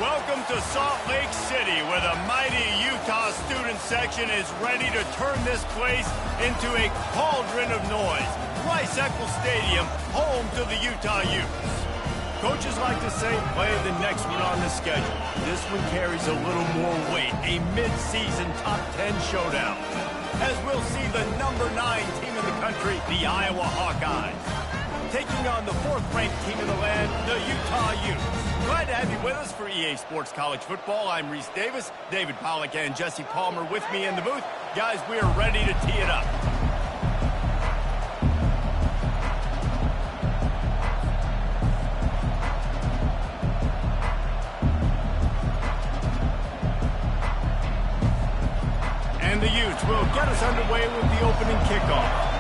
Welcome to Salt Lake City, where the mighty Utah student section is ready to turn this place into a cauldron of noise. Rice-Eccles Stadium, home to the Utah Utes. Coaches like to say, play the next one on the schedule. This one carries a little more weight, a mid-season top 10 showdown. As we'll see the number 9 team in the country, the Iowa Hawkeyes, taking on the 4th-ranked team in the land, the Utah Utes. Glad to have you with us for EA Sports College Football. I'm Reese Davis, David Pollack and Jesse Palmer with me in the booth. Guys, we are ready to tee it up. And the Utes will get us underway with the opening kickoff.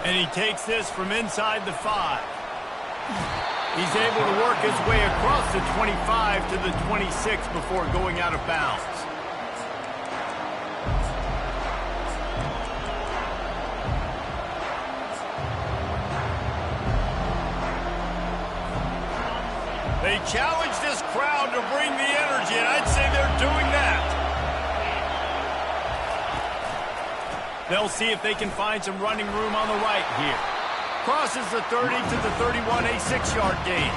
And he takes this from inside the 5. He's able to work his way across the 25 to the 26 before going out of bounds. They challenge this crowd to bring the energy, and I'd say they're doing that. They'll see if they can find some running room on the right here. Crosses the 30 to the 31, a 6-yard gain.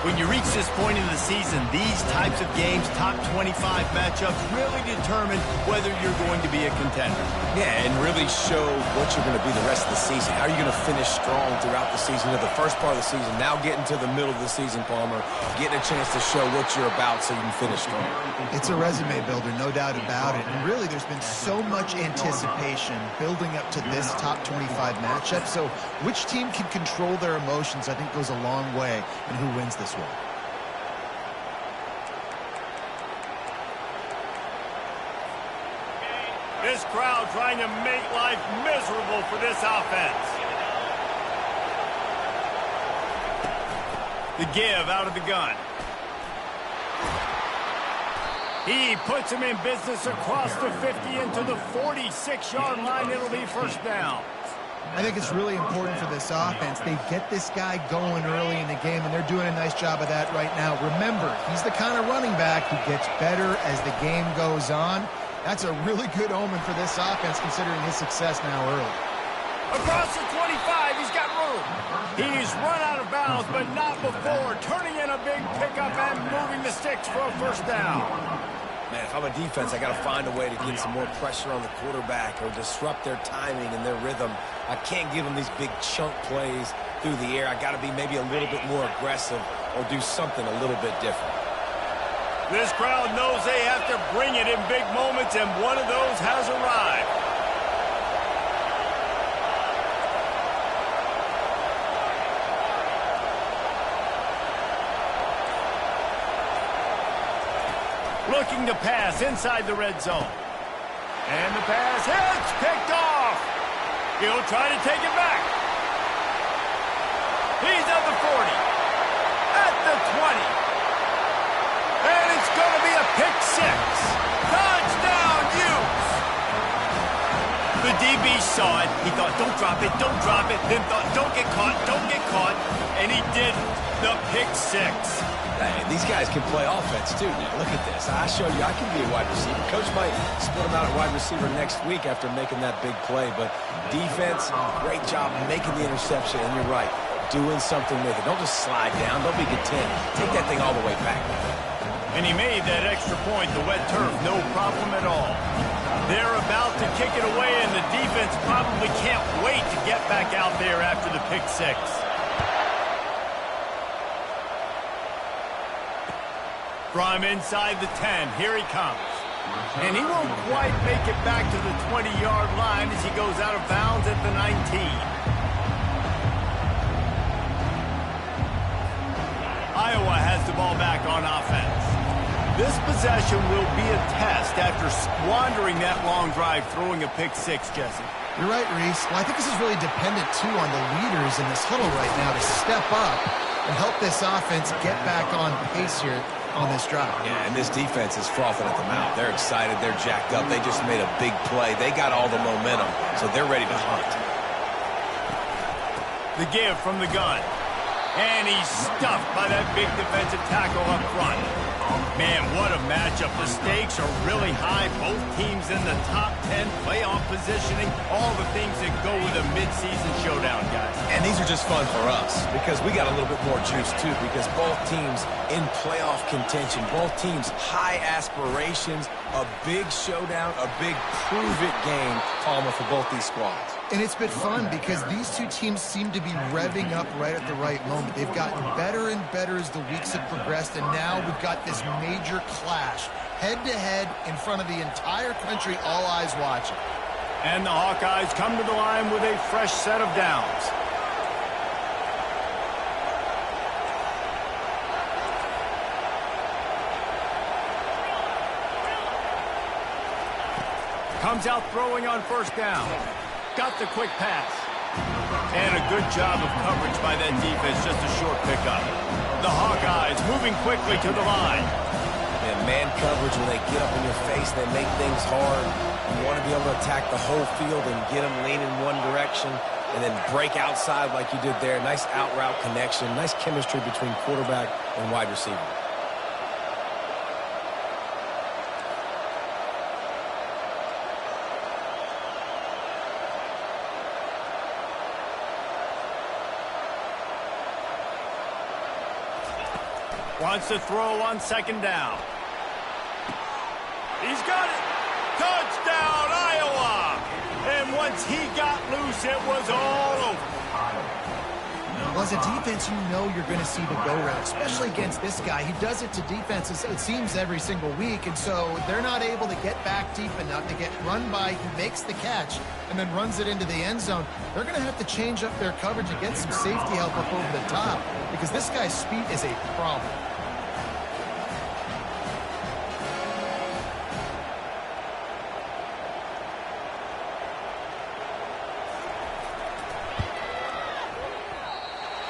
When you reach this point in the season, these types of games, top 25 matchups, really determine whether you're going to be a contender. Yeah, and really show what you're going to be the rest of the season. How are you going to finish strong throughout the season, to the first part of the season, now getting to the middle of the season, Palmer, getting a chance to show what you're about so you can finish strong. It's a resume builder, no doubt about it. And really, there's been so much anticipation building up to this top 25 matchup. So which team can control their emotions, I think, goes a long way in who wins this one. This crowd trying to make life miserable for this offense. The give out of the gun. He puts him in business across the 50 into the 46-yard line. It'll be first down. I think it's really important for this offense. They get this guy going early in the game, and they're doing a nice job of that right now. Remember, he's the kind of running back who gets better as the game goes on. That's a really good omen for this offense, considering his success now early. Across the 25, he's got room. He's run out of bounds, but not before turning in a big pickup and moving the sticks for a first down. Man, if I'm a defense, I got to find a way to get some more pressure on the quarterback or disrupt their timing and their rhythm. I can't give them these big chunk plays through the air. I got to be maybe a little bit more aggressive or do something a little bit different. This crowd knows they have to bring it in big moments, and one of those has arrived. Looking to pass inside the red zone. And the pass hits, picked off. He'll try to take it back. He's at the 40. At the 20. And it's going to be a pick 6. Touchdown, Utes. The DB saw it. He thought, don't drop it, don't drop it. Then thought, don't get caught, don't get caught. And he did the pick 6. Hey, these guys can play offense, too. Now, look at this. I showed you I can be a wide receiver. Coach might split him out at wide receiver next week after making that big play. But defense, great job making the interception. And you're right, doing something with it. Don't just slide down. Don't be content. Take that thing all the way back. And he made that extra point, the wet turf, no problem at all. They're about to kick it away, and the defense probably can't wait to get back out there after the pick 6. From inside the 10, here he comes. And he won't quite make it back to the 20-yard line as he goes out of bounds at the 19. Iowa has the ball back on offense. This possession will be a test after squandering that long drive throwing a pick 6, Jesse. You're right, Reese. Well, I think this is really dependent, too, on the leaders in this huddle right now to step up and help this offense get back on pace here. on this drive. Yeah, and this defense is frothing at the mouth. They're excited. They're jacked up. They just made a big play. They got all the momentum, so they're ready to hunt. The give from the gun. And he's stuffed by that big defensive tackle up front. Man, what a matchup. The stakes are really high. Both teams in the top 10 playoff positioning. All the things that go with a midseason showdown, guys. And these are just fun for us because we got a little bit more juice, too, because both teams in playoff contention, both teams high aspirations, a big showdown, a big prove-it game, Palmer, for both these squads. And it's been fun because these two teams seem to be revving up right at the right moment. They've gotten better and better as the weeks have progressed, and now we've got this major clash, head-to-head in front of the entire country, all eyes watching. And the Hawkeyes come to the line with a fresh set of downs. Comes out throwing on first down. Got the quick pass. And a good job of coverage by that defense, just a short pickup. The Hawkeyes moving quickly to the line. And man coverage, when they get up in your face, they make things hard. You want to be able to attack the whole field and get them leaning one direction and then break outside like you did there. Nice out-route connection, nice chemistry between quarterback and wide receiver. Wants to throw on second down. He's got it. Touchdown, Iowa. And once he got loose, it was all over. Well, as a defense, you know you're going to see the go-round, especially against this guy. He does it to defenses, it seems, every single week, and so they're not able to get back deep enough to get run by. He makes the catch and then runs it into the end zone. They're going to have to change up their coverage and get some safety help up over the top because this guy's speed is a problem.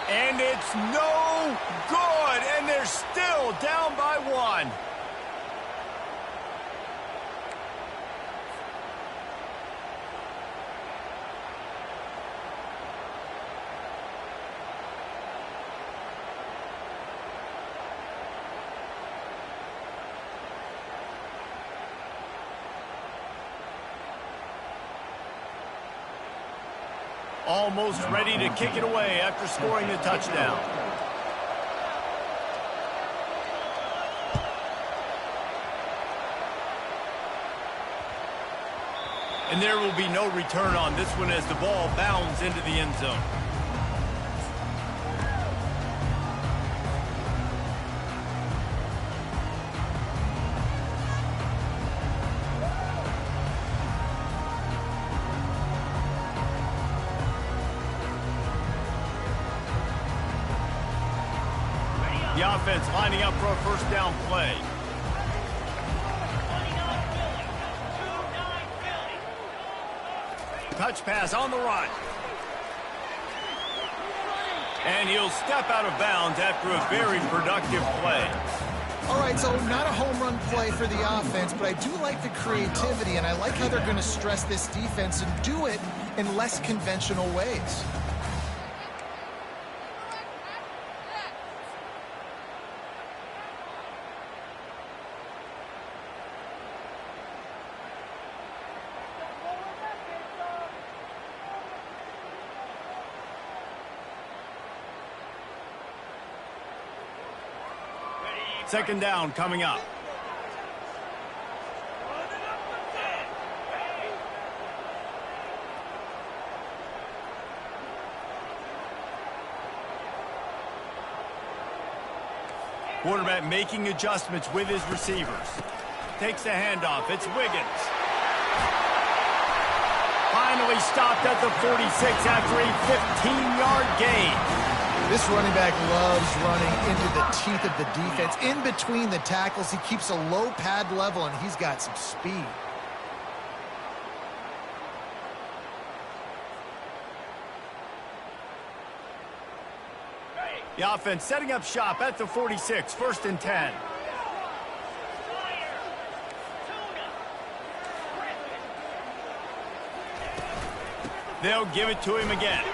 And it's no good, and they're still down by one. Almost ready to kick it away after scoring the touchdown. And there will be no return on this one as the ball bounds into the end zone. The offense lining up for a first down play. Touch pass on the run. And he'll step out of bounds after a very productive play. All right, so not a home run play for the offense, but I do like the creativity, and I like how they're going to stress this defense and do it in less conventional ways. Second down coming up. Quarterback making adjustments with his receivers. Takes the handoff. It's Wiggins. Finally stopped at the 46 after a 15-yard gain. This running back loves running into the teeth of the defense. In between the tackles, he keeps a low pad level, and he's got some speed. The offense setting up shop at the 46, 1st and 10. They'll give it to him again.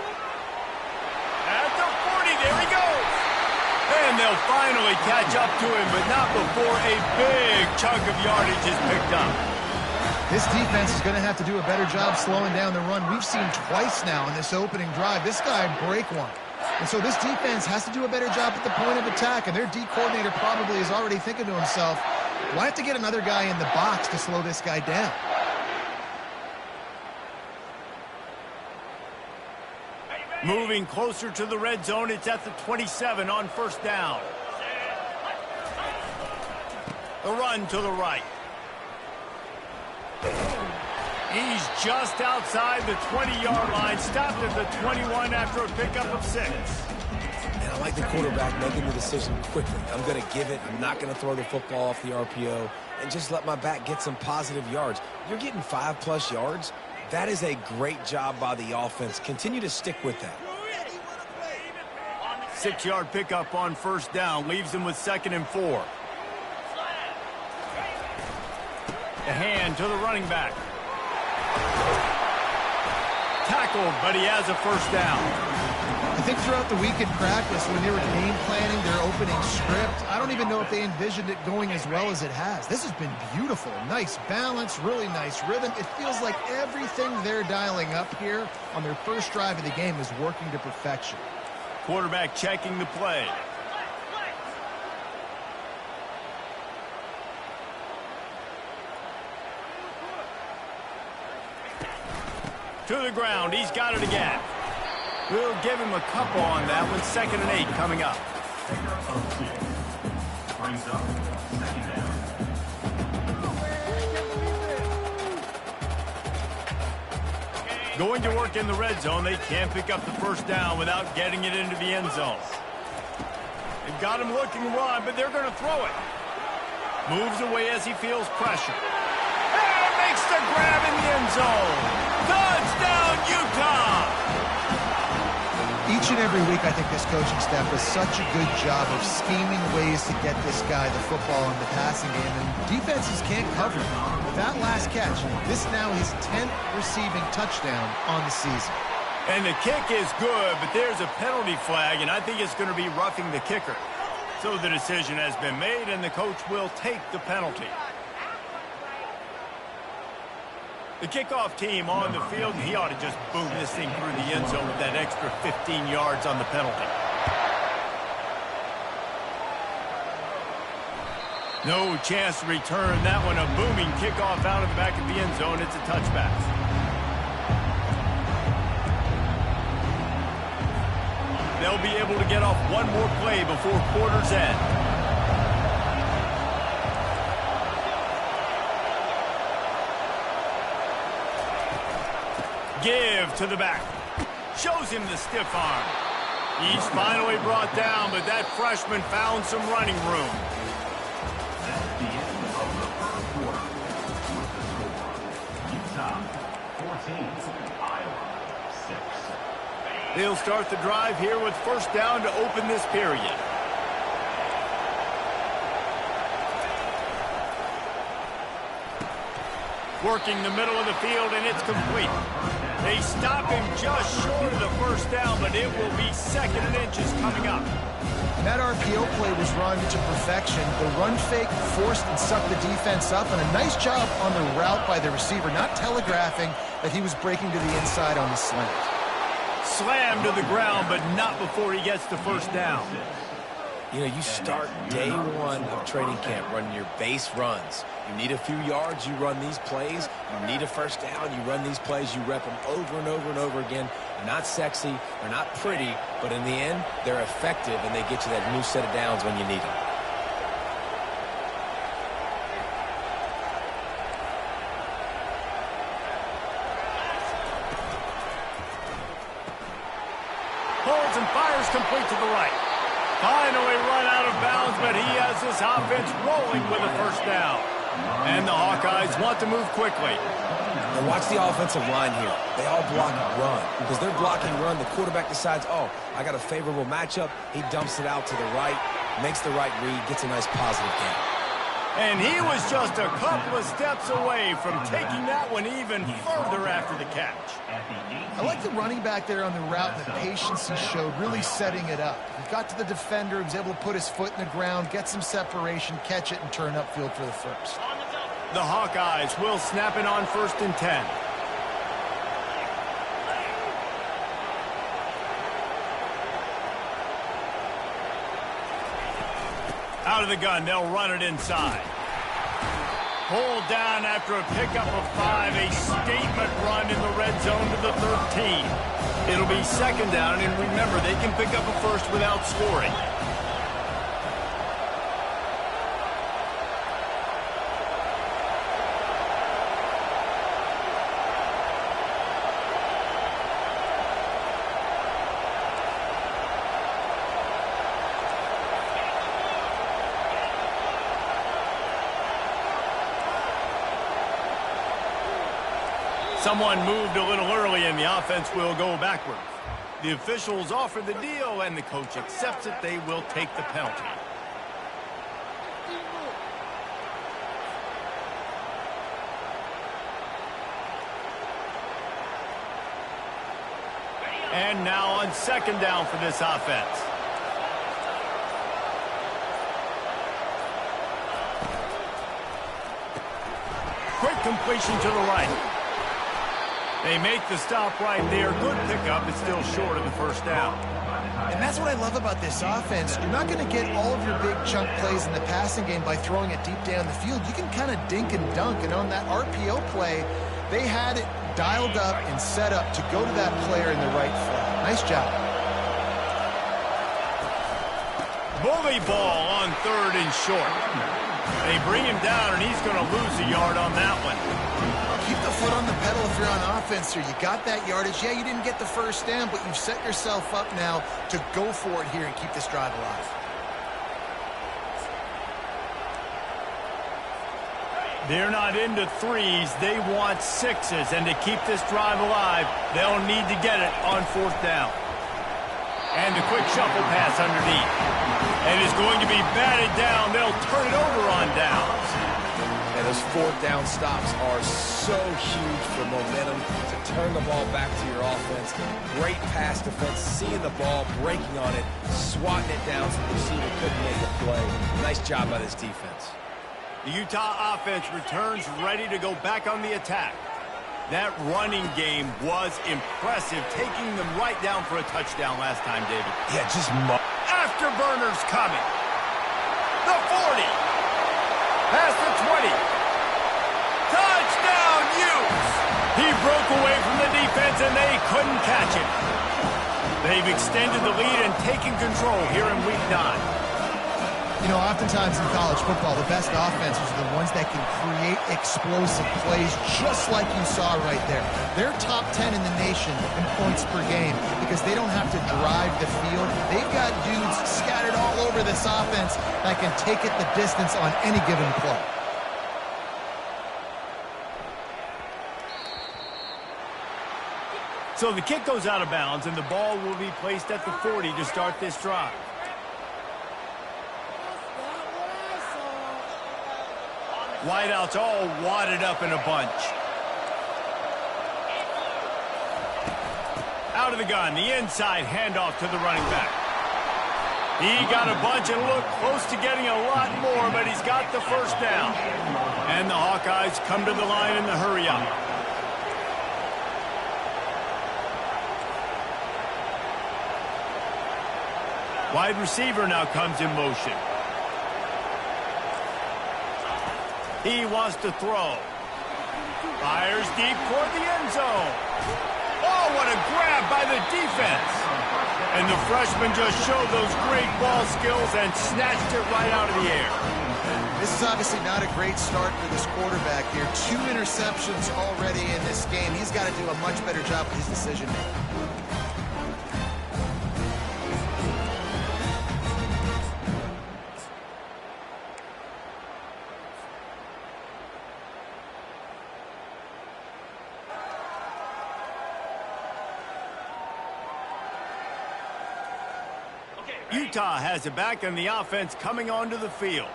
At the 40, there he goes. And they'll finally catch up to him, but not before a big chunk of yardage is picked up. This defense is going to have to do a better job slowing down the run. We've seen twice now in this opening drive this guy break one. And so this defense has to do a better job at the point of attack, and their D coordinator probably is already thinking to himself, do I have to get another guy in the box to slow this guy down? Moving closer to the red zone, it's at the 27 on first down. The run to the right. He's just outside the 20-yard line, stopped at the 21 after a pickup of 6. And I like the quarterback making the decision quickly. I'm going to give it. I'm not going to throw the football off the RPO and just let my back get some positive yards. You're getting 5+ yards. That is a great job by the offense. Continue to stick with that. 6-yard pickup on first down leaves him with 2nd and 4. The hand to the running back. Tackled, but he has a first down. I think throughout the week in practice, when they were game planning their opening script, I don't even know if they envisioned it going as well as it has. This has been beautiful. Nice balance, really nice rhythm. It feels like everything they're dialing up here on their first drive of the game is working to perfection. Quarterback checking the play. To the ground. He's got it again. We'll give him a couple on that one. 2nd and 8 coming up. Brings up 2nd down. Going to work in the red zone. They can't pick up the first down without getting it into the end zone. They've got him looking run, but they're going to throw it. Moves away as he feels pressure. And makes the grab in the end zone. Touchdown, Utah! Each and every week, I think this coaching staff does such a good job of scheming ways to get this guy the football in the passing game, and defenses can't cover him. With that last catch, this now his 10th receiving touchdown on the season. And the kick is good, but there's a penalty flag, and I think it's going to be roughing the kicker. So the decision has been made, and the coach will take the penalty. The kickoff team on the field, he ought to just boom this thing through the end zone with that extra 15 yards on the penalty. No chance to return that one. A booming kickoff out of the back of the end zone. It's a touchback. They'll be able to get off one more play before quarter's end. Give to the back. Shows him the stiff arm. He's finally brought down, but that freshman found some running room. That's the end of the first quarter. With the score, Utah 14, Iowa 6. They'll start the drive here with first down to open this period. Working the middle of the field, and it's complete. They stop him just short of the first down, but it will be 2nd and inches coming up. That RPO play was run to perfection. The run fake forced and sucked the defense up, and a nice job on the route by the receiver, not telegraphing that he was breaking to the inside on the slant. Slammed to the ground, but not before he gets the first down. You know, you start day one of training camp running your base runs. You need a few yards, you run these plays. You need a first down, you run these plays. You rep them over and over and over again. They're not sexy, they're not pretty, but in the end, they're effective, and they get you that new set of downs when you need them. Holds and fires complete to the right. Finally run out of bounds, but he has this offense rolling with a first down. And the Hawkeyes want to move quickly. And watch the offensive line here. They all block run. Because they're blocking run, the quarterback decides, oh, I got a favorable matchup. He dumps it out to the right, makes the right read, gets a nice positive gain. And he was just a couple of steps away from taking that one even further after the catch. I like the running back there on the route and the patience he showed, really setting it up. He got to the defender, he was able to put his foot in the ground, get some separation, catch it, and turn upfield for the first. The Hawkeyes will snap it on 1st and 10. Out of the gun, they'll run it inside. Pulled down after a pickup of 5, a statement run in the red zone to the 13. It'll be 2nd down, and remember, they can pick up a first without scoring. Someone moved a little early, and the offense will go backwards. The officials offer the deal, and the coach accepts it. They will take the penalty. And now on 2nd down for this offense. Quick completion to the right. They make the stop right there. Good pickup. It's still short of the 1st down. And that's what I love about this offense. You're not going to get all of your big chunk plays in the passing game by throwing it deep down the field. You can kind of dink and dunk. And on that RPO play, they had it dialed up and set up to go to that player in the right flat. Nice job. Bully ball on 3rd and short. They bring him down, and he's going to lose a yard on that one. Keep the foot on the pedal if you're on offense here. You got that yardage. Yeah, you didn't get the 1st down, but you've set yourself up now to go for it here and keep this drive alive. They're not into 3s. They want 6s. And to keep this drive alive, they'll need to get it on 4th down. And a quick shuffle pass underneath. And it's going to be batted down. They'll turn it over on downs. And those 4th down stops are so huge for momentum to turn the ball back to your offense. Great pass defense, seeing the ball, breaking on it, swatting it down so the receiver couldn't make a play. Nice job by this defense. The Utah offense returns ready to go back on the attack. That running game was impressive, taking them right down for a touchdown last time, David. Yeah, just Afterburners coming. The 40. Past the 20. Touchdown, Utes! He broke away from the defense, and they couldn't catch him. They've extended the lead and taken control here in Week 9. You know, oftentimes in college football, the best offenses are the ones that can create explosive plays just like you saw right there. They're top 10 in the nation in points per game because they don't have to drive the field. They've got dudes scattered all over this offense that can take it the distance on any given play. So the kick goes out of bounds, and the ball will be placed at the 40 to start this drive. Wideouts all wadded up in a bunch. Out of the gun, the inside handoff to the running back. He got a bunch and looked close to getting a lot more, but he's got the 1st down. And the Hawkeyes come to the line in the hurry up. Wide receiver now comes in motion. He wants to throw. Fires deep toward the end zone. Oh, what a grab by the defense. And the freshman just showed those great ball skills and snatched it right out of the air. This is obviously not a great start for this quarterback here. 2 interceptions already in this game. He's got to do a much better job with his decision-making. Utah has it back, and the offense coming onto the field.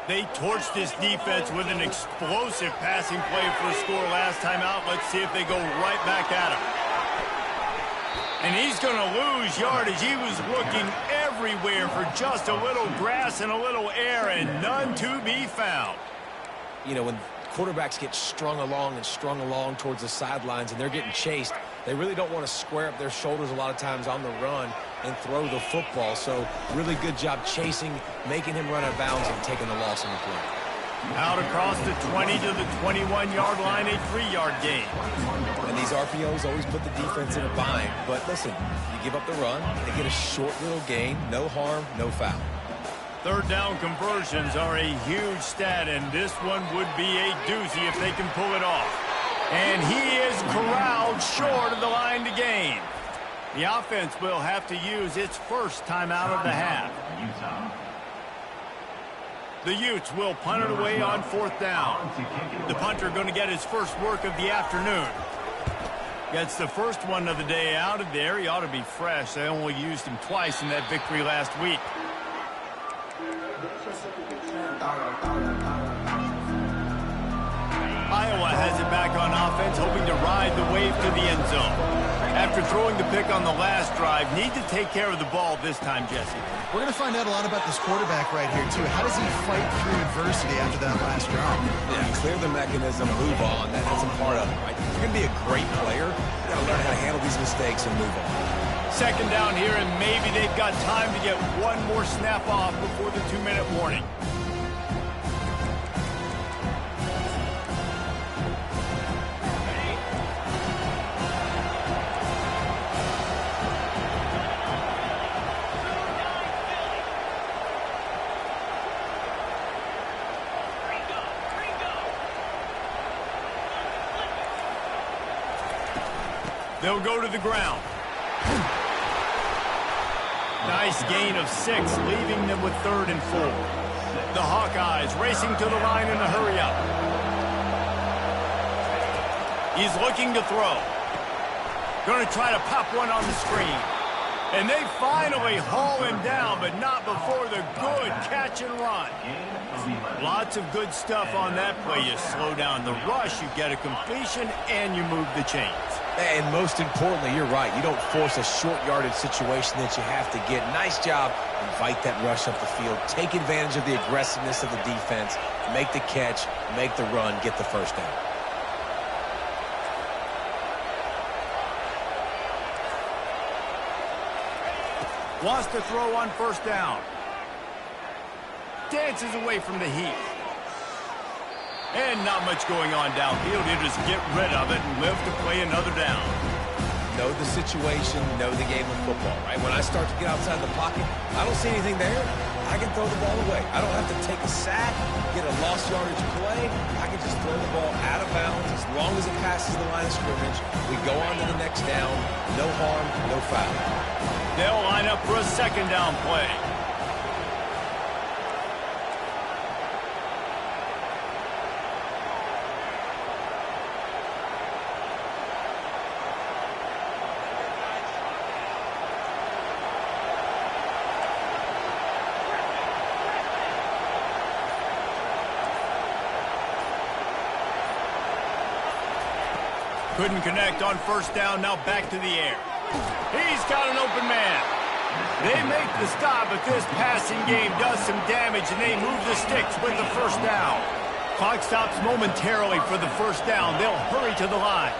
They torched this defense with an explosive passing play for a score last time out. Let's see if they go right back at him. And he's going to lose yardage. He was looking everywhere for just a little grass and a little air, and none to be found. You know, when quarterbacks get strung along towards the sidelines and they're getting chased, they really don't want to square up their shoulders a lot of times on the run and throw the football. So really good job chasing, making him run out of bounds, and taking the loss on the play. Out across the 20 to the 21-yard line, a 3-yard gain. And these RPOs always put the defense in a bind. But listen, you give up the run, they get a short little gain, no harm, no foul. Third down conversions are a huge stat, and this one would be a doozy if they can pull it off. And he is corralled short of the line to gain. The offense will have to use its first timeout of the half. The Utes will punt it away on 4th down. The punter going to get his first work of the afternoon. Gets the first one of the day out of there. He ought to be fresh. They only used him twice in that victory last week. Iowa has it back on offense, hoping to ride the wave to the end zone. After throwing the pick on the last drive, need to take care of the ball this time, Jesse. We're going to find out a lot about this quarterback right here, too. How does he fight through adversity after that last drive? Yeah, clear the mechanism, move on. That's a part of it, right? If you're going to be a great player, you got to learn how to handle these mistakes and move on. Second down here, and maybe they've got time to get one more snap off before the 2-minute warning. They'll go to the ground. Nice gain of 6, leaving them with 3rd and 4. The Hawkeyes racing to the line in a hurry-up. He's looking to throw. Going to try to pop one on the screen. And they finally haul him down, but not before the good catch and run. Lots of good stuff on that play. You slow down the rush, you get a completion, and you move the chains. And most importantly, you're right. You don't force a short yardage situation that you have to get. Nice job. Invite that rush up the field. Take advantage of the aggressiveness of the defense. Make the catch, make the run, get the first down. Wants to throw on 1st down. Dances away from the heat. And not much going on downfield. He'll just get rid of it and live to play another down. Know the situation, know the game of football, right? When I start to get outside the pocket, I don't see anything there. I can throw the ball away. I don't have to take a sack, get a lost yardage play. I can just throw the ball out of bounds as long as it passes the line of scrimmage. We go on to the next down. No harm, no foul. They'll line up for a 2nd down play. Couldn't connect on 1st down, now back to the air. He's got an open man. They make the stop, but this passing game does some damage, and they move the sticks with the 1st down. Clock stops momentarily for the 1st down. They'll hurry to the line.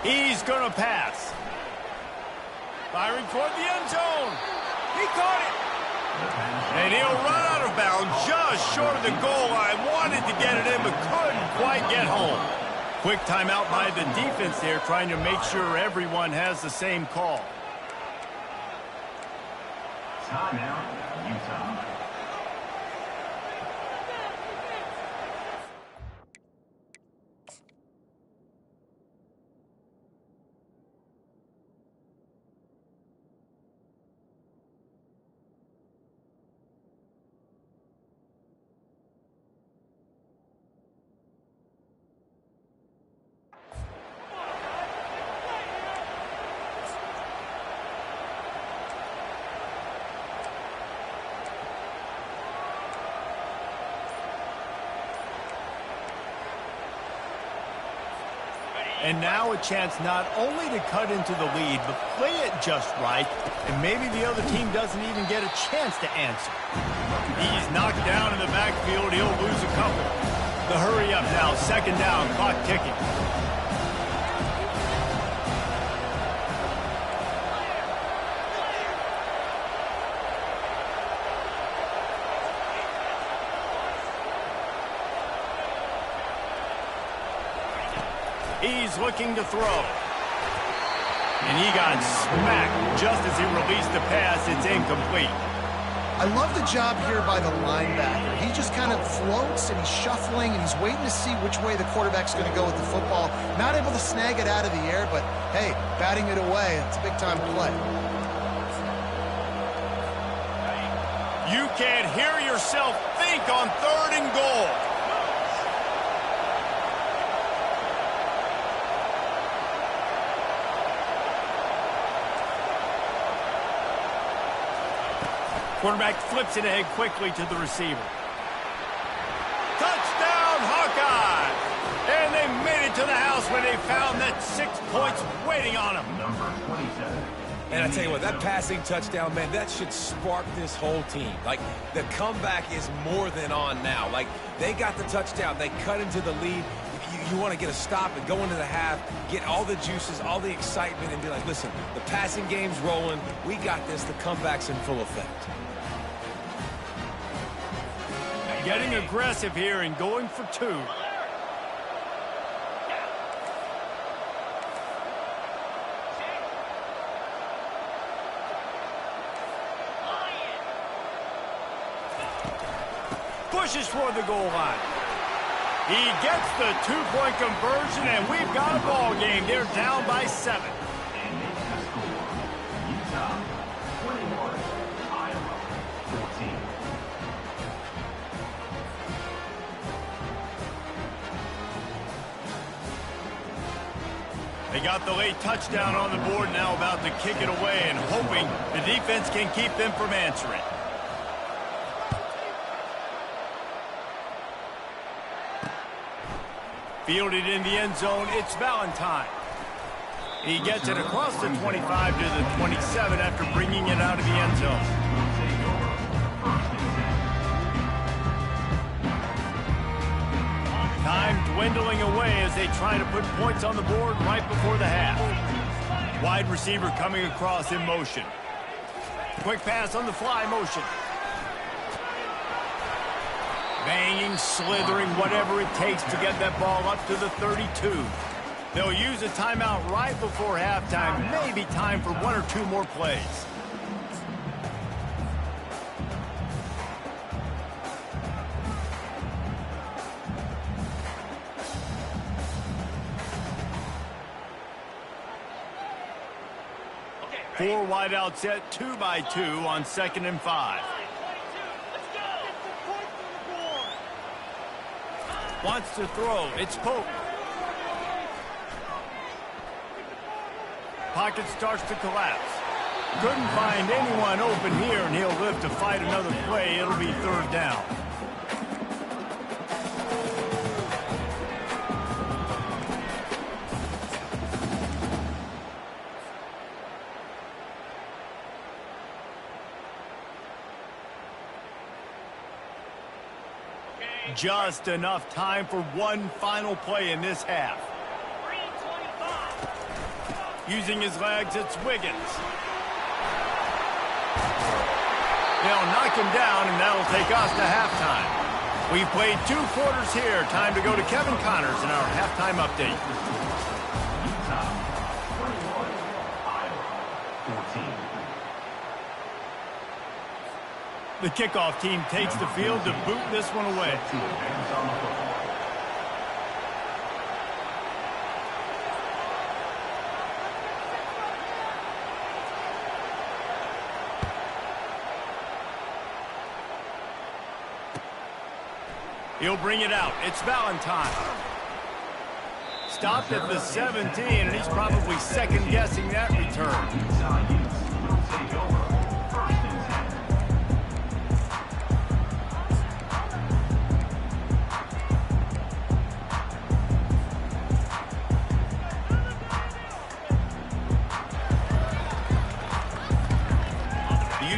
He's going to pass. Firing toward the end zone. He caught it. And he'll run out of bounds just short of the goal line. Wanted to get it in, but couldn't quite get home. Quick timeout by the defense there, trying to make sure everyone has the same call. Timeout, Utah. And now a chance not only to cut into the lead, but play it just right, and maybe the other team doesn't even get a chance to answer. He's knocked down in the backfield. He'll lose a couple. The hurry up now, second down, clock ticking. He's looking to throw. And he got smacked just as he released the pass. It's incomplete. I love the job here by the linebacker. He just kind of floats and he's shuffling and he's waiting to see which way the quarterback's going to go with the football. Not able to snag it out of the air, but hey, batting it away, it's a big-time play. You can't hear yourself think on 3rd and goal. Quarterback flips it ahead quickly to the receiver. Touchdown, Hawkeye! And they made it to the house when they found that 6 points waiting on them. Number 27. And I tell you what, that passing touchdown, man, that should spark this whole team. Like, the comeback is more than on now. Like, they got the touchdown. They cut into the lead. You want to get a stop and go into the half, get all the juices, all the excitement, and be like, listen, the passing game's rolling. We got this. The comeback's in full effect. Getting aggressive here and going for 2. Pushes for the goal line. He gets the 2-point conversion, and we've got a ball game. They're down by 7. And makes the score. Utah 21, Iowa 14. They got the late touchdown on the board, now about to kick it away and hoping the defense can keep them from answering. Fielded in the end zone, it's Valentine. He gets it across the 25 to the 27 after bringing it out of the end zone. Time dwindling away as they try to put points on the board right before the half. Wide receiver coming across in motion. Quick pass on the fly motion. Banging, slithering, whatever it takes to get that ball up to the 32. They'll use a timeout right before halftime. Maybe time for 1 or 2 more plays. Four wide out set, 2 by 2 on 2nd and 5. Wants to throw. It's Pope. Pocket starts to collapse. Couldn't find anyone open here, and he'll live to fight another play. It'll be 3rd down. Just enough time for one final play in this half. Using his legs, it's Wiggins. They'll knock him down, and that'll take us to halftime. We've played 2 quarters here. Time to go to Kevin Connors in our halftime update. Utah 21, Iowa 14. The kickoff team takes the field to boot this one away. To advance on the football. He'll bring it out. It's Valentine. Stopped at the 17, and he's probably second-guessing that return. Utah Utes will take over 1st and 10.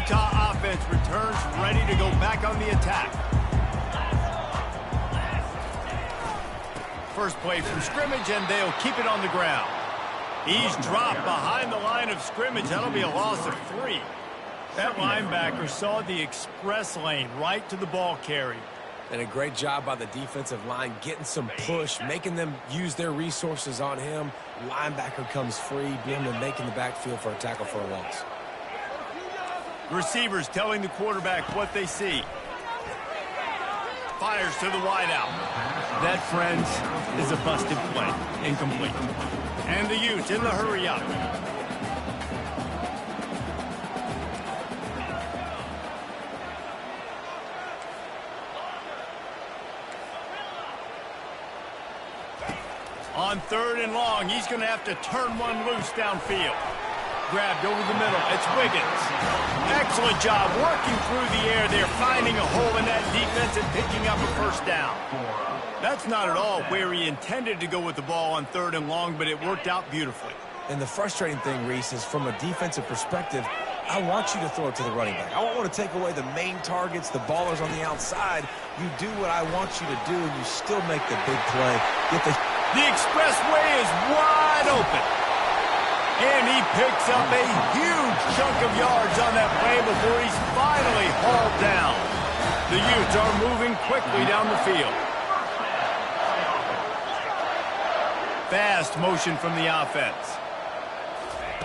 Utah offense returns ready to go back on the attack. First play from scrimmage, and they'll keep it on the ground. He's dropped behind the line of scrimmage. That'll be a loss of 3. That linebacker saw the express lane right to the ball carrier. And a great job by the defensive line getting some push, making them use their resources on him. Linebacker comes free, being able to make in the backfield for a tackle for a loss. Receivers telling the quarterback what they see. Fires to the wideout. That, friends, is a busted play. Incomplete. And the Utes in the hurry up. On 3rd and long, he's going to have to turn one loose downfield. Grabbed over the middle. It's Wiggins. Excellent job working through the air there, finding a hole in that defense and picking up a first down. That's not at all where he intended to go with the ball on 3rd and long, but it worked out beautifully. And the frustrating thing, Reese, is from a defensive perspective, I want you to throw it to the running back. I don't want to take away the main targets, the ballers on the outside. You do what I want you to do, and you still make the big play. The expressway is wide open. And he picks up a huge chunk of yards on that play before he's finally hauled down. The Utes are moving quickly down the field. Fast motion from the offense.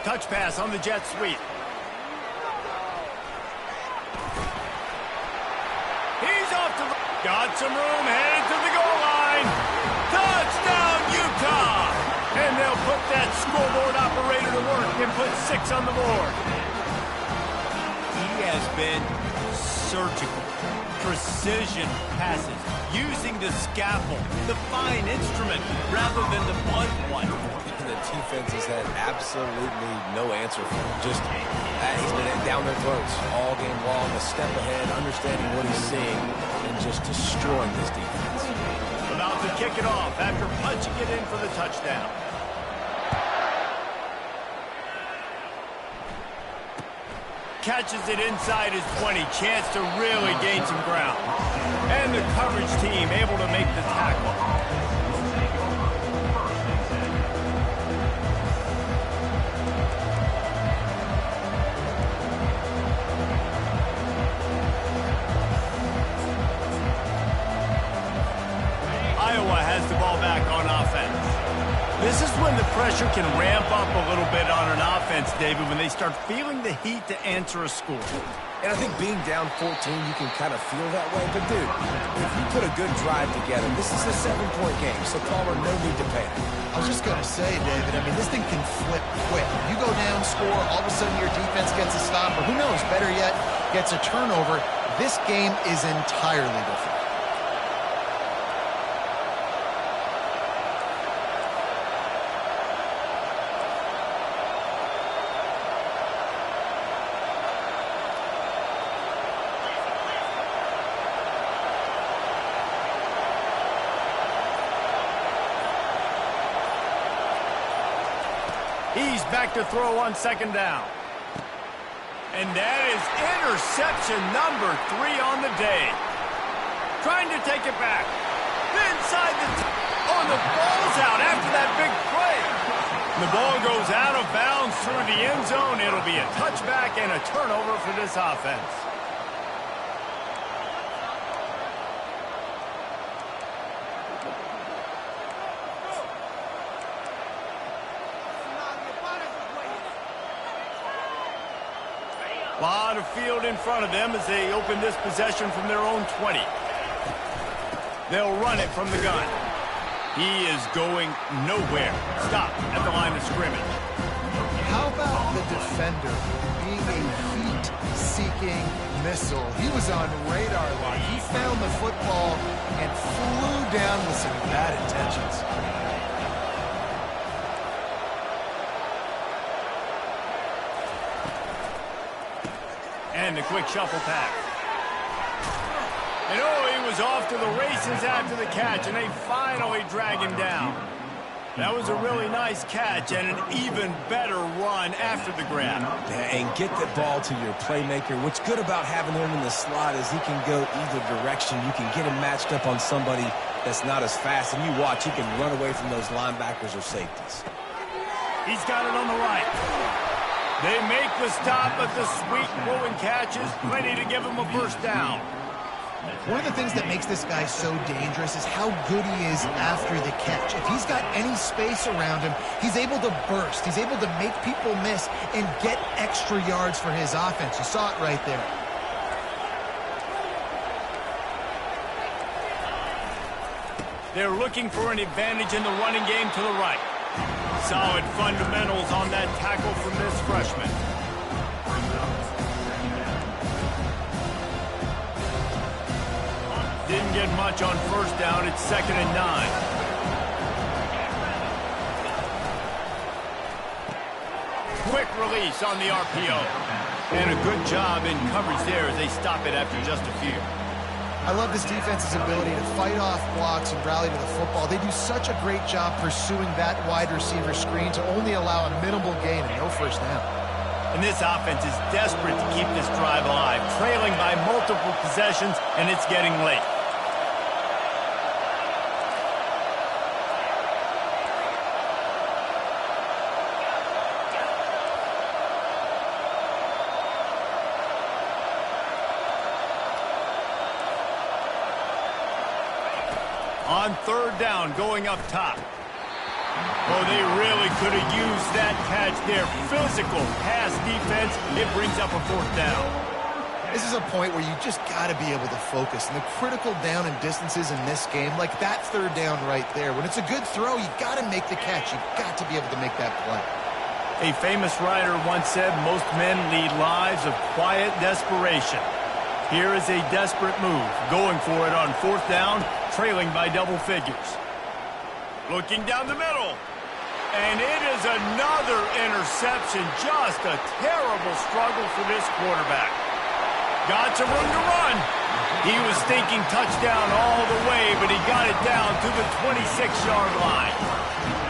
Touch pass on the jet sweep. He's off to the... Got some room, headed to the goal line. Touchdown, Utah! And they'll put that scoreboard operator to work and put 6 on the board. He has been surgical. Precision passes. Using the scalpel, the fine instrument, rather than the blunt one. The defense has had absolutely no answer for him. Just, he's been down their throats all game long, a step ahead, understanding what he's seeing, and just destroying this defense. About to kick it off after punching it in for the touchdown. Catches it inside his 20. Chance to really gain some ground. And the coverage team able to make the tackle. Iowa has the ball back on offense. This is when the pressure can ramp up a little bit on an offense, David, when they start feeling the heat to answer a score. And I think being down 14, you can kind of feel that way. But, dude, if you put a good drive together, this is a 7-point game, so Palmer, no need to panic. I was just going to say, David, I mean, this thing can flip quick. You go down, score, all of a sudden your defense gets a stop, or who knows, better yet, gets a turnover. This game is entirely different. He's back to throw on 2nd down. And that is interception number 3 on the day. Trying to take it back. Inside the... Oh, the ball's out after that big play. The ball goes out of bounds through the end zone. It'll be a touchback and a turnover for this offense. A lot of field in front of them as they open this possession from their own 20. They'll run it from the gun. He is going nowhere. Stop at the line of scrimmage. How about the defender being a heat-seeking missile? He was on radar line. He found the football and flew down with some bad intentions. And the quick shuffle pass. And oh, he was off to the races after the catch, and they finally drag him down. That was a really nice catch and an even better run after the grab. And get the ball to your playmaker. What's good about having him in the slot is he can go either direction. You can get him matched up on somebody that's not as fast, and you watch, he can run away from those linebackers or safeties. He's got it on the right. They make the stop, but the sweet throwing catch is plenty to give him a first down. One of the things that makes this guy so dangerous is how good he is after the catch. If he's got any space around him, he's able to burst. He's able to make people miss and get extra yards for his offense. You saw it right there. They're looking for an advantage in the running game to the right. Solid fundamentals on that tackle from this freshman. Didn't get much on first down. It's 2nd and 9. Quick release on the RPO. And a good job in coverage there as they stop it after just a few. I love this defense's ability to fight off blocks and rally to the football. They do such a great job pursuing that wide receiver screen to only allow a minimal gain and no first down. And this offense is desperate to keep this drive alive, trailing by multiple possessions, and it's getting late. On 3rd down, going up top. Oh, they really could have used that catch there. Physical pass defense. It brings up a 4th down. This is a point where you just got to be able to focus. And the critical down and distances in this game, like that 3rd down right there, when it's a good throw, you got to make the catch. You've got to be able to make that play. A famous writer once said, most men lead lives of quiet desperation. Here is a desperate move, going for it on 4th down, trailing by double figures. Looking down the middle. And it is another interception. Just a terrible struggle for this quarterback. Got some room to run. He was thinking touchdown all the way, but he got it down to the 26-yard line.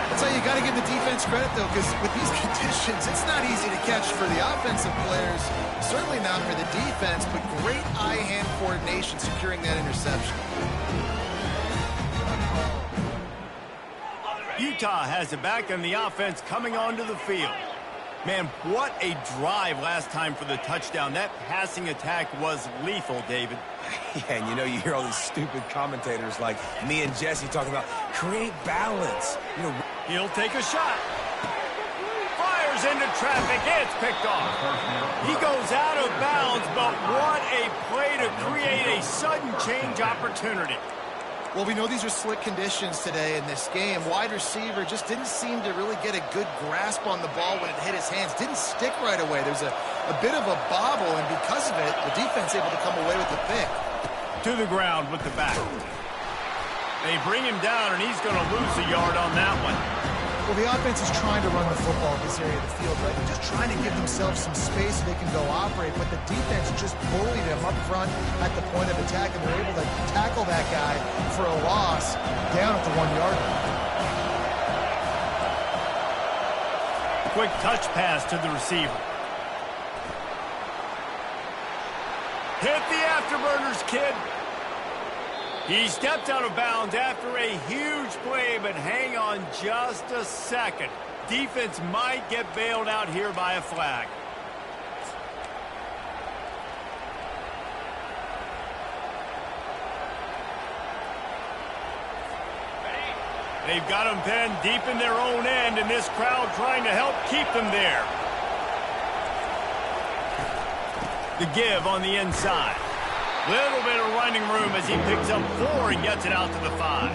That's how you got to give the defense credit, though, because with these conditions, it's not easy to catch for the offensive players, certainly not for the defense, but great eye-hand coordination securing that interception. Utah has it back, and the offense coming onto the field. Man, what a drive last time for the touchdown. That passing attack was lethal, David. Yeah, and you know, you hear all these stupid commentators like me and Jesse talking about create balance. You know, he'll take a shot. Fires into traffic. It's picked off. He goes out of bounds, but what a play to create a sudden change opportunity. Well, we know these are slick conditions today in this game. Wide receiver just didn't seem to really get a good grasp on the ball when it hit his hands. Didn't stick right away. There's a bit of a bobble, and because of it, the defense able to come away with the pick. To the ground with the back. They bring him down, and he's going to lose a yard on that one. Well, the offense is trying to run the football in this area of the field, right? They're just trying to give themselves some space so they can go operate, but the defense just bullied them up front at the point of attack, and they're able to tackle that guy for a loss down at the 1-yard line. Quick touch pass to the receiver. Hit the afterburners, kid. He stepped out of bounds after a huge play, but hang on just a second. Defense might get bailed out here by a flag. They've got them pinned deep in their own end, and this crowd trying to help keep them there. The give on the inside. Little bit of running room as he picks up 4 and gets it out to the 5.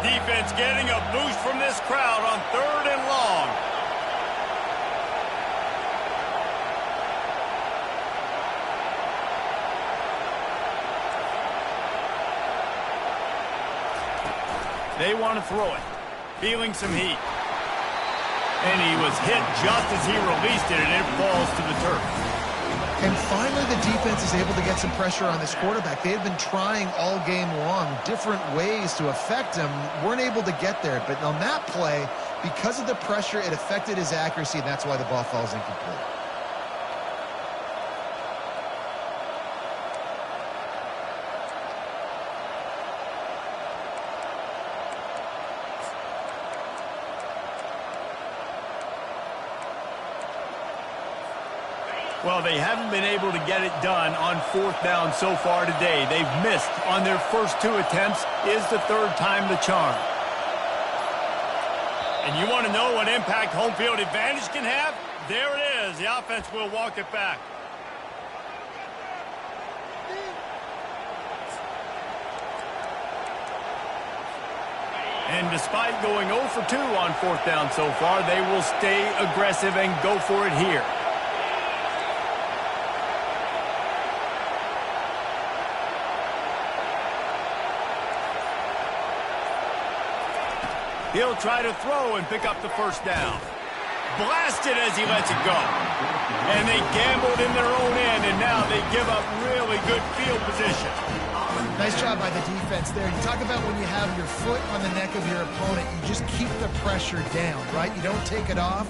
Defense getting a boost from this crowd on 3rd and long. They want to throw it. feeling some heat. And he was hit just as he released it, and it falls to the turf. And finally, the defense is able to get some pressure on this quarterback. They had been trying all game long, different ways to affect him, weren't able to get there. But on that play, because of the pressure, it affected his accuracy, and that's why the ball falls incomplete. Well, they haven't been able to get it done on 4th down so far today. They've missed on their first 2 attempts. Is the 3rd time the charm. And you want to know what impact home field advantage can have? There it is. The offense will walk it back. And despite going 0 for 2 on 4th down so far, they will stay aggressive and go for it here. He'll try to throw and pick up the 1st down. Blasted as he lets it go. And they gambled in their own end, and now they give up really good field position. Nice job by the defense there. You talk about when you have your foot on the neck of your opponent, you just keep the pressure down, right? You don't take it off.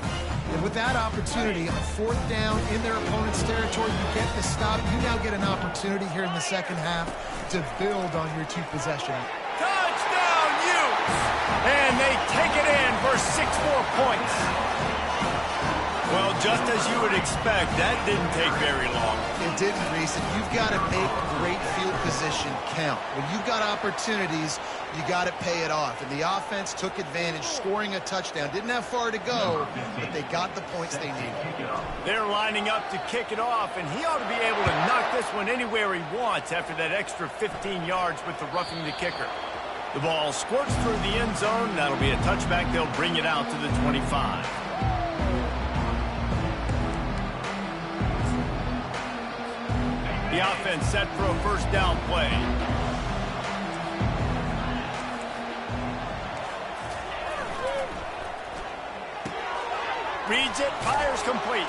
And with that opportunity, on 4th down in their opponent's territory, you get the stop. You now get an opportunity here in the second half to build on your 2 possession. Touchdown, Utes! And they take it in for 6 more points. Well, just as you would expect, that didn't take very long. It didn't, Reese, and you've got to make great field position count. When you've got opportunities, you got to pay it off. And the offense took advantage, scoring a touchdown. Didn't have far to go, but they got the points they needed. They're lining up to kick it off, and he ought to be able to knock this one anywhere he wants after that extra 15 yards with the roughing the kicker. The ball squirts through the end zone. That'll be a touchback. They'll bring it out to the 25. The offense set for a 1st down play. Reads it, fires complete.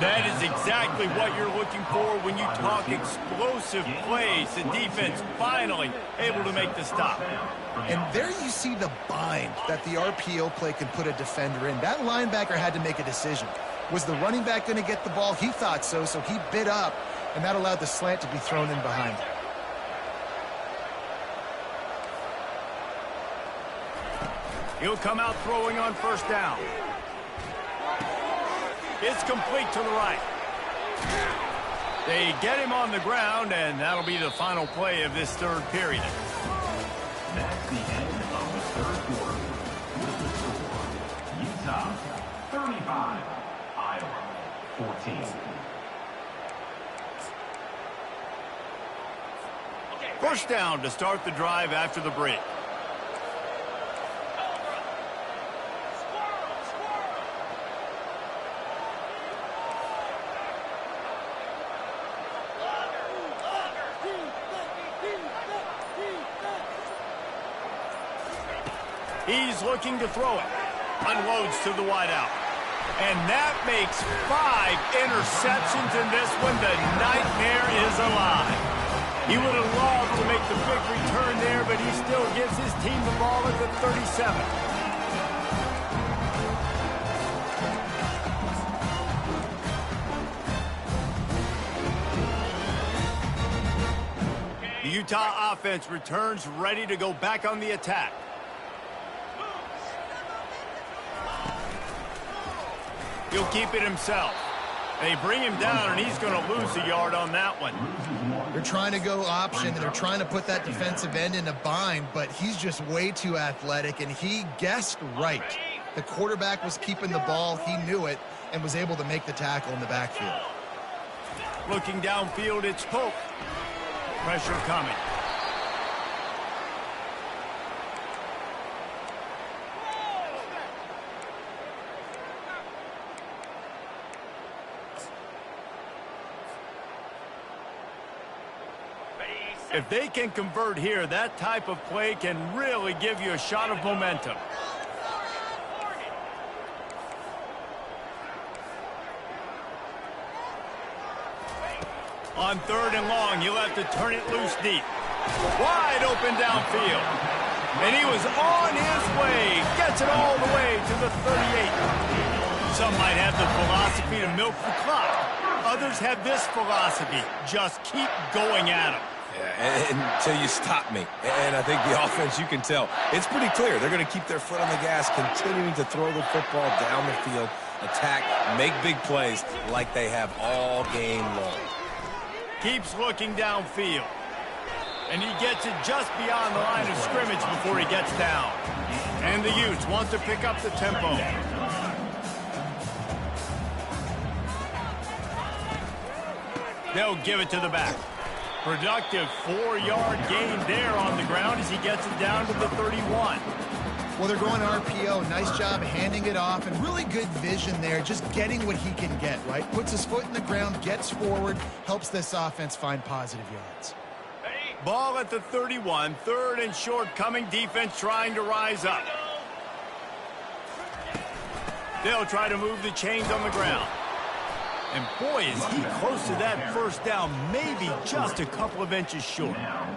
That is exactly what you're looking for when you talk explosive plays. The defense finally able to make the stop. And there you see the bind that the RPO play can put a defender in. That linebacker had to make a decision. Was the running back going to get the ball? He thought so, so he bit up, and that allowed the slant to be thrown in behind. He'll come out throwing on 1st down. It's complete to the right. They get him on the ground, and that'll be the final play of this 3rd period. That's the end of the 3rd quarter. With the score, Utah 35, Iowa 14. First down to start the drive after the break. He's looking to throw it. Unloads to the wideout. And that makes 5 interceptions in this one. The nightmare is alive. He would have loved to make the big return there, but he still gives his team the ball at the 37. The Utah offense returns ready to go back on the attack. He'll keep it himself. They bring him down, and he's going to lose a yard on that one. They're trying to go option, and they're trying to put that defensive end in a bind, but he's just way too athletic, and he guessed right. The quarterback was keeping the ball. He knew it and was able to make the tackle in the backfield. Looking downfield, it's Pope. Pressure coming. If they can convert here, that type of play can really give you a shot of momentum. On 3rd and long, you'll have to turn it loose deep. Wide open downfield. And he was on his way. Gets it all the way to the 38. Some might have the philosophy to milk the clock. Others have this philosophy. Just keep going at him. Yeah, until you stop me. And I think the offense, you can tell, it's pretty clear. They're going to keep their foot on the gas, continuing to throw the football down the field, attack, make big plays like they have all game long. Keeps looking downfield. And he gets it just beyond the line of scrimmage before he gets down. And the Utes want to pick up the tempo. They'll give it to the back. Productive 4-yard gain there on the ground as he gets it down to the 31. Well, they're going RPO. Nice job handing it off, and really good vision there, just getting what he can get, right? Puts his foot in the ground, gets forward, helps this offense find positive yards. Ball at the 31, 3rd and short coming, defense trying to rise up. They'll try to move the chains on the ground. And boy, is he close to that first down, maybe just a couple of inches short. Now,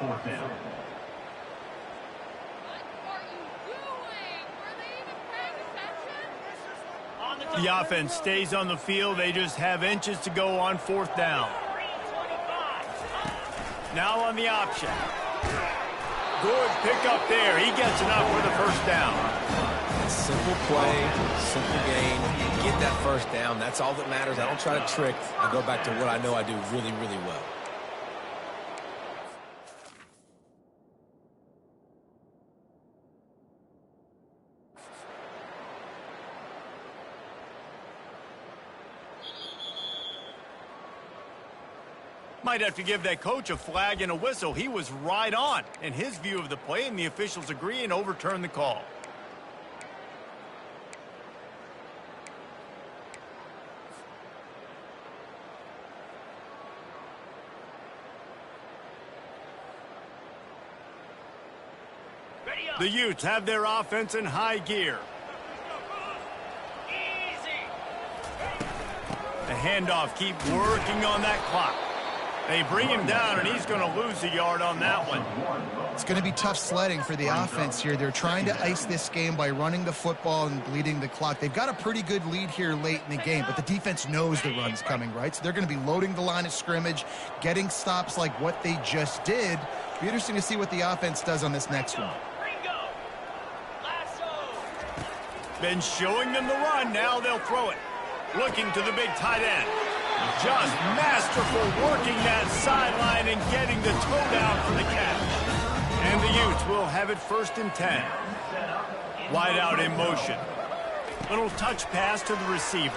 4th down. The offense stays on the field. They just have inches to go on 4th down. Now on the option. Good pickup there. He gets enough for the first down. Simple play, simple game. You get that first down. That's all that matters. I don't try to trick. I go back to what I know I do really, really well. Might have to give that coach a flag and a whistle. He was right on in his view of the play, and the officials agree and overturn the call. The Utes have their offense in high gear. The handoff, keep working on that clock. They bring him down, and he's going to lose a yard on that one. It's going to be tough sledding for the offense here. They're trying to ice this game by running the football and bleeding the clock. They've got a pretty good lead here late in the game, but the defense knows the run's coming, right? So they're going to be loading the line of scrimmage, getting stops like what they just did. Be interesting to see what the offense does on this next one. Been showing them the run. Now they'll throw it. Looking to the big tight end. Just masterful working that sideline and getting the toe down for the catch. And the Utes will have it 1st and 10. Wide out in motion. Little touch pass to the receiver.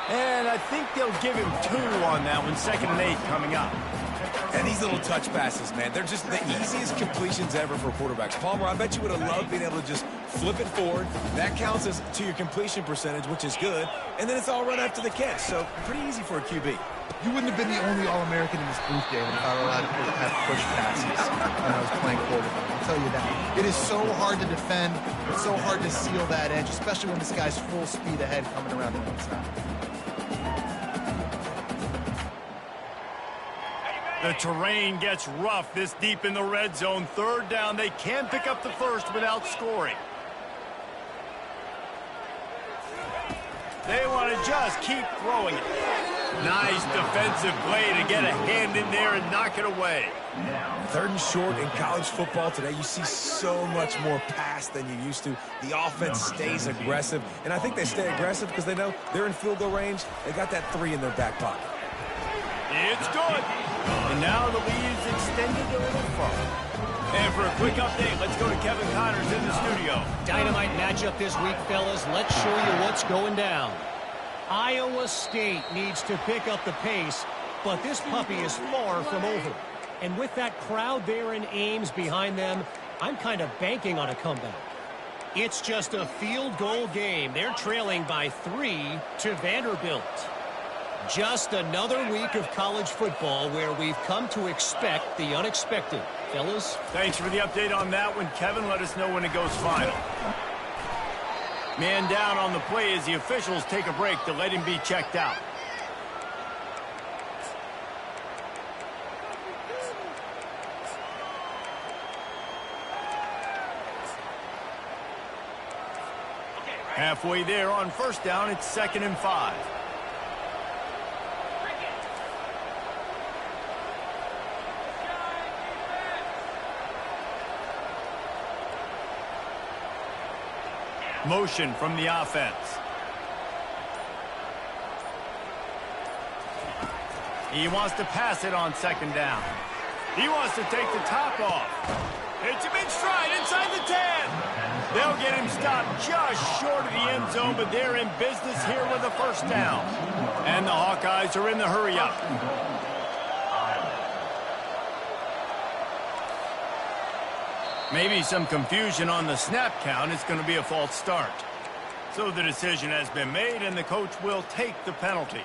And I think they'll give him 2 on that one. 2nd and 8 coming up. And these little touch passes, man, they're just the easiest completions ever for quarterbacks. Palmer, I bet you would have loved being able to just flip it forward. That counts as to your completion percentage, which is good. And then it's all run after the catch, so pretty easy for a QB. You wouldn't have been the only All-American in this booth, David, if I were allowed to have push passes when I was playing quarterback. I'll tell you that. It is so hard to defend. It's so hard to seal that edge, especially when this guy's full speed ahead coming around the outside. The terrain gets rough this deep in the red zone. 3rd down. They can pick up the first without scoring. They want to just keep throwing it. Nice defensive play to get a hand in there and knock it away. 3rd and short in college football today. You see so much more pass than you used to. The offense stays aggressive, and I think they stay aggressive because they know they're in field goal range. They got that 3 in their back pocket. It's good. And now the lead is extended a little further. And for a quick update, let's go to Kevin Connors in the studio. Dynamite matchup this week, fellas. Let's show you what's going down. Iowa State needs to pick up the pace, but this puppy is far from over. And with that crowd there in Ames behind them, I'm kind of banking on a comeback. It's just a field goal game. They're trailing by 3 to Vanderbilt. Just another week of college football where we've come to expect the unexpected. Fellas? Thanks for the update on that one, Kevin. Let us know when it goes final. Man down on the play as the officials take a break to let him be checked out. Halfway there on first down, it's 2nd and 5. Motion from the offense. He wants to pass it on 2nd down. He wants to take the top off. It's him in stride inside the 10. They'll get him stopped just short of the end zone, but they're in business here with a first down. And the Hawkeyes are in the hurry-up. Maybe some confusion on the snap count. It's going to be a false start. So the decision has been made, and the coach will take the penalties.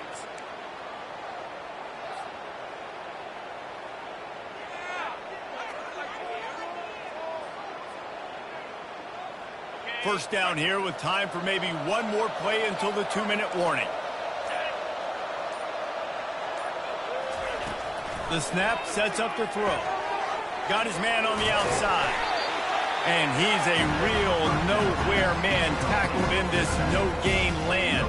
First down here with time for maybe one more play until the 2-minute warning. The snap sets up the throw. Got his man on the outside. And he's a real nowhere man tackled in this no-gain land.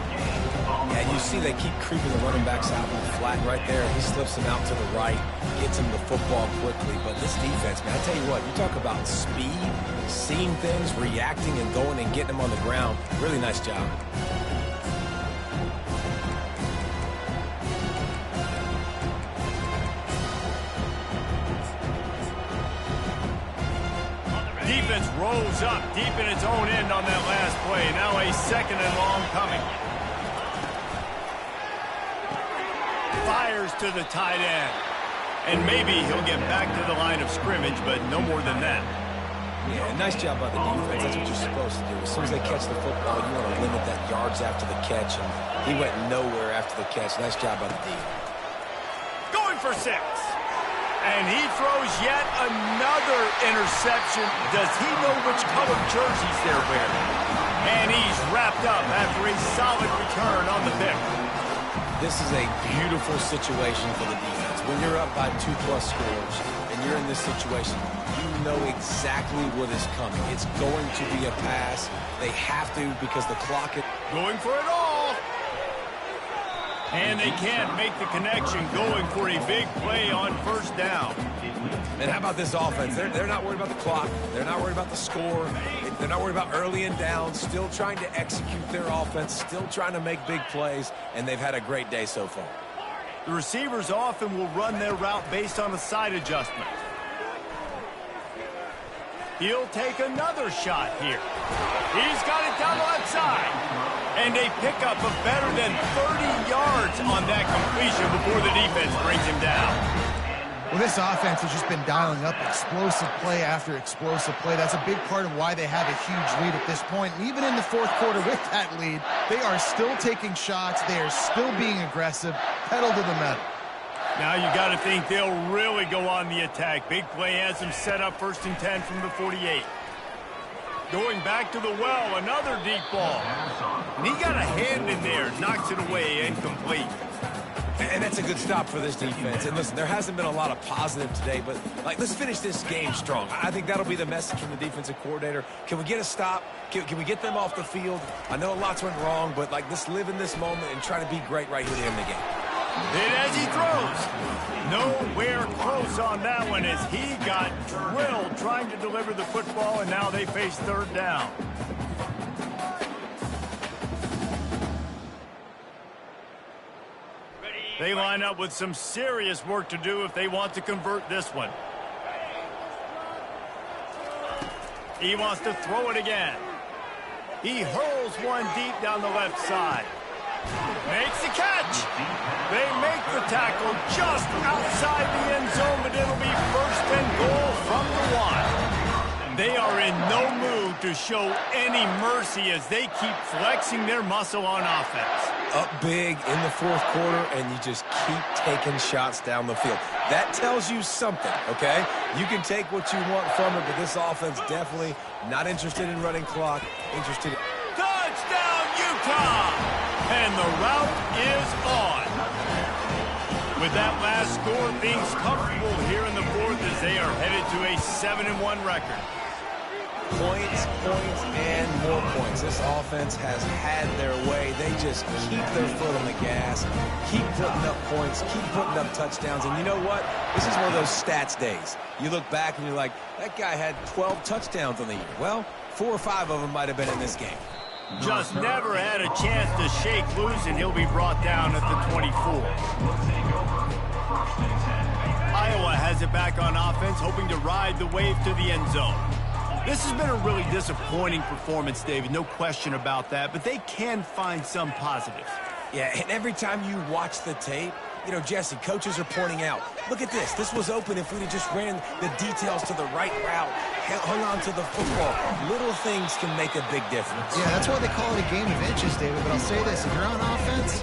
Yeah, you see they keep creeping the running backs out in the flat right there. He slips him out to the right, gets him the football quickly. But this defense, man, I tell you what, you talk about speed, seeing things, reacting, and going and getting them on the ground. Really nice job. Defense rolls up deep in its own end on that last play. Now a 2nd and long coming. Fires to the tight end. And maybe he'll get back to the line of scrimmage, but no more than that. Yeah, nice job by the defense. That's what you're supposed to do. As soon as they catch the football, you want to limit that yards after the catch, and he went nowhere after the catch. Nice job by the defense. Going for 6. And he throws yet another interception. Does he know which color jerseys they're wearing? And he's wrapped up after a solid return on the pick. This is a beautiful situation for the defense. When you're up by 2+ scores and you're in this situation, you know exactly what is coming. It's going to be a pass. They have to because the clock is going for it all. And they can't make the connection, going for a big play on first down. And how about this offense? They're not worried about the clock. They're not worried about the score. They're not worried about early and down. Still trying to execute their offense. Still trying to make big plays. And they've had a great day so far. The receivers often will run their route based on a side adjustment. He'll take another shot here. He's got it down the left side. And a pickup of better than 30 yards on that completion before the defense brings him down. Well, this offense has just been dialing up explosive play after explosive play. That's a big part of why they have a huge lead at this point. And even in the 4th quarter with that lead, they are still taking shots. They are still being aggressive, pedal to the metal. Now you got to think they'll really go on the attack. Big play has them set up 1st and 10 from the 48. Going back to the well, another deep ball. And he got a hand in there, knocks it away, incomplete. And that's a good stop for this defense. And listen, there hasn't been a lot of positive today, but let's finish this game strong. I think that'll be the message from the defensive coordinator. Can we get a stop? Can we get them off the field? I know lots went wrong, but let's live in this moment and try to be great right here in the game. And as he throws, nowhere close on that one as he got drilled trying to deliver the football, and now they face 3rd down. They line up with some serious work to do if they want to convert this one. He wants to throw it again. He hurls one deep down the left side. Makes the catch. They make the tackle just outside the end zone, but it'll be 1st and goal from the 1. They are in no mood to show any mercy as they keep flexing their muscle on offense. Up big in the fourth quarter, and you just keep taking shots down the field. That tells you something, okay? You can take what you want from it, but this offense definitely not interested in running clock, interested in... Touchdown, Utah! And the route is on. With that last score, things comfortable here in the fourth as they are headed to a 7-1 record. Points, and more points. This offense has had their way. They just keep their foot on the gas, keep putting up points, keep putting up touchdowns. And you know what? This is one of those stats days. You look back and you're like, that guy had 12 touchdowns on the year. Well, 4 or 5 of them might have been in this game. Just never had a chance to shake loose, and he'll be brought down at the 24. Iowa has it back on offense, hoping to ride the wave to the end zone. This has been a really disappointing performance, David, no question about that, but they can find some positives. Yeah, and every time you watch the tape, you know, Jesse, coaches are pointing out, look at this. This was open if we'd have just ran the details to the right route, hung on to the football. Little things can make a big difference. Yeah, that's why they call it a game of inches, David. But I'll say this, if you're on offense,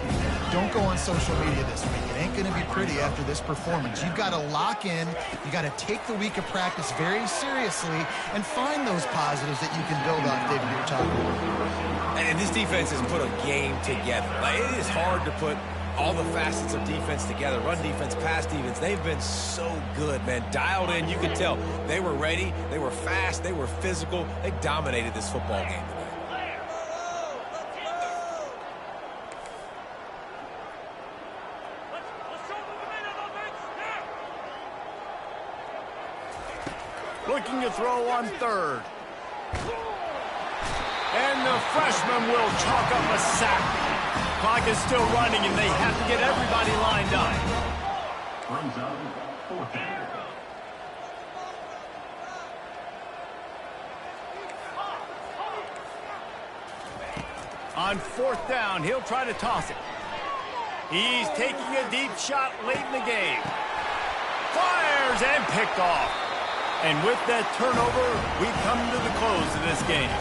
don't go on social media this week. It ain't going to be pretty after this performance. You've got to lock in. You got to take the week of practice very seriously and find those positives that you can build on, David, you're talking about. And this defense has put a game together. Like, it is hard to put all the facets of defense together. Run defense, pass defense. They've been so good, man. Dialed in. You could tell they were ready. They were fast. They were physical. They dominated this football game today. Looking to throw on third. And the freshman will chalk up a sack. Clock is still running, and they have to get everybody lined up. Brings up fourth down. On fourth down, he'll try to toss it. He's taking a deep shot late in the game. Fires and picked off. And with that turnover, we come to the close of this game.